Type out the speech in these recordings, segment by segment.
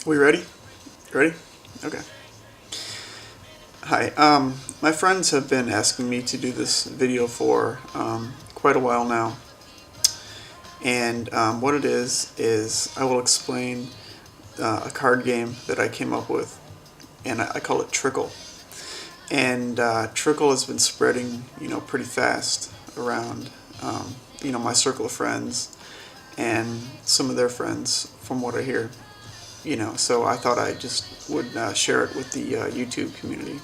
We ready? Ready? Okay. Hi. My friends have been asking me to do this video for quite a while now, and what it is I will explain a card game that I came up with, and I call it Trickel. And Trickel has been spreading, pretty fast around, my circle of friends and some of their friends, from what I hear. So I thought I just would share it with the YouTube community.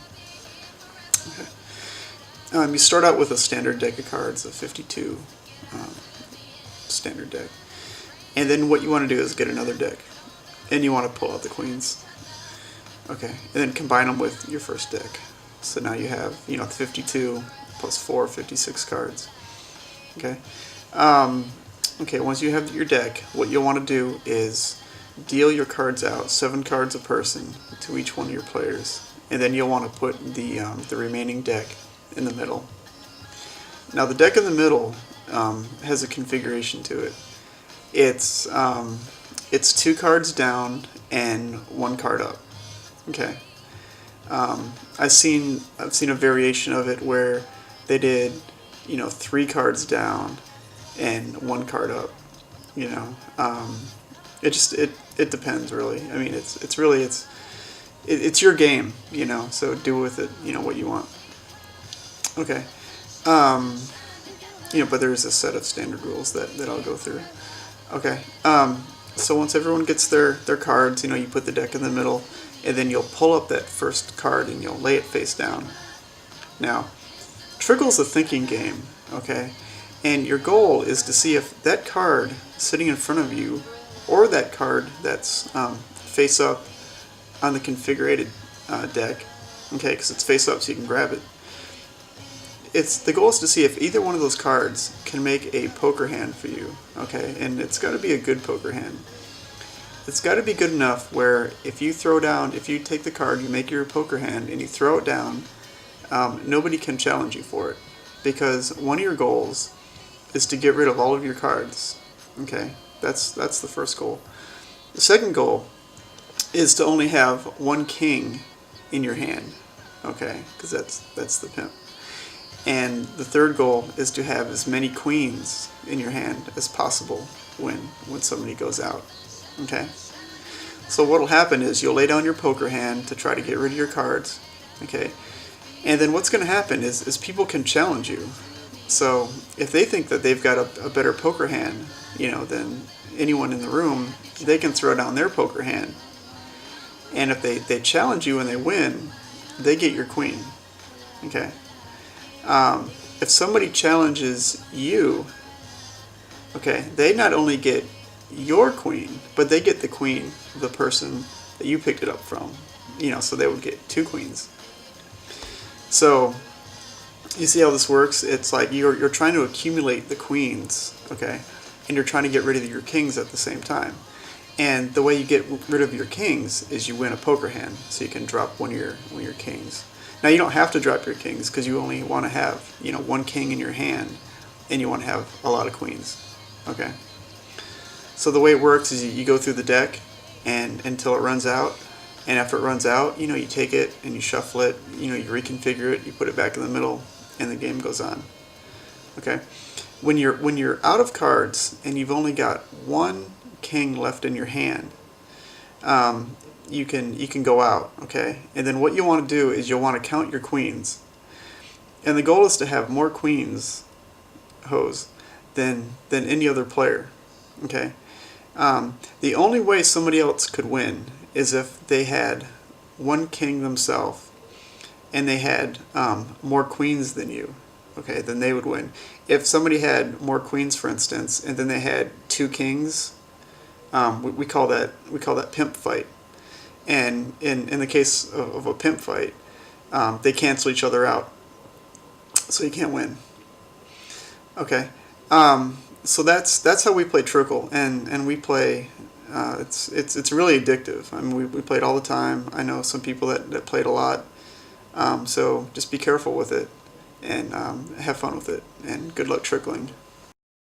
Okay. You start out with a standard deck of cards, a 52 um, standard deck. And then what you want to do is get another deck. And you want to pull out the queens. Okay. And then combine them with your first deck. So now you have, 52 plus 4, 56 cards. Okay. Okay, once you have your deck, what you'll want to do is deal your cards out, 7 cards a person, to each one of your players. And then you'll want to put the remaining deck in the middle. Now the deck in the middle has a configuration to it. It's 2 cards down and 1 card up. Okay. I've seen a variation of it where they did 3 cards down and 1 card up. It depends really. I mean it's your game, so do with it, what you want. Okay. But there's a set of standard rules that I'll go through. Okay. So once everyone gets their cards, you put the deck in the middle, and then you'll pull up that first card and you'll lay it face down. Now, Trickel's a thinking game, okay? And your goal is to see if that card sitting in front of you, or that card that's face up on the configured deck, okay, because it's face up so you can grab it. The goal is to see if either one of those cards can make a poker hand for you, okay, and it's got to be a good poker hand. It's got to be good enough where if you take the card, you make your poker hand, and you throw it down, nobody can challenge you for it, because one of your goals is to get rid of all of your cards. Okay, that's the first goal. The second goal is to only have 1 king in your hand, okay, because that's the pimp. And the third goal is to have as many queens in your hand as possible when somebody goes out. Okay? So what'll happen is you'll lay down your poker hand to try to get rid of your cards. Okay? And then what's going to happen is people can challenge you. So if they think that they've got a better poker hand, than anyone in the room, they can throw down their poker hand. And if they challenge you and they win, they get your queen. Okay? If somebody challenges you, okay, they not only get your queen, but they get the queen of the person that you picked it up from. So they would get 2 queens. So you see how this works? It's like you're trying to accumulate the queens, okay, and you're trying to get rid of your kings at the same time. And the way you get rid of your kings is you win a poker hand, so you can drop one of your kings. Now you don't have to drop your kings because you only want to have 1 king in your hand, and you want to have a lot of queens. Okay. So the way it works is you go through the deck and until it runs out, and after it runs out, you take it and you shuffle it, you reconfigure it, you put it back in the middle, and the game goes on. Okay. When you're out of cards and you've only got 1 king left in your hand, you can go out, okay? And then what you want to do is you'll want to count your queens. And the goal is to have more queens, than any other player, okay? The only way somebody else could win is if they had 1 king themselves and they had more queens than you, okay? Then they would win. If somebody had more queens, for instance, and then they had 2 kings, we call that pimp fight. And in the case of a pimp fight, they cancel each other out, so you can't win. Okay, so that's how we play Trickel, and we play. It's really addictive. I mean, we play it all the time. I know some people that play it a lot. So just be careful with it, and have fun with it, and good luck trickling.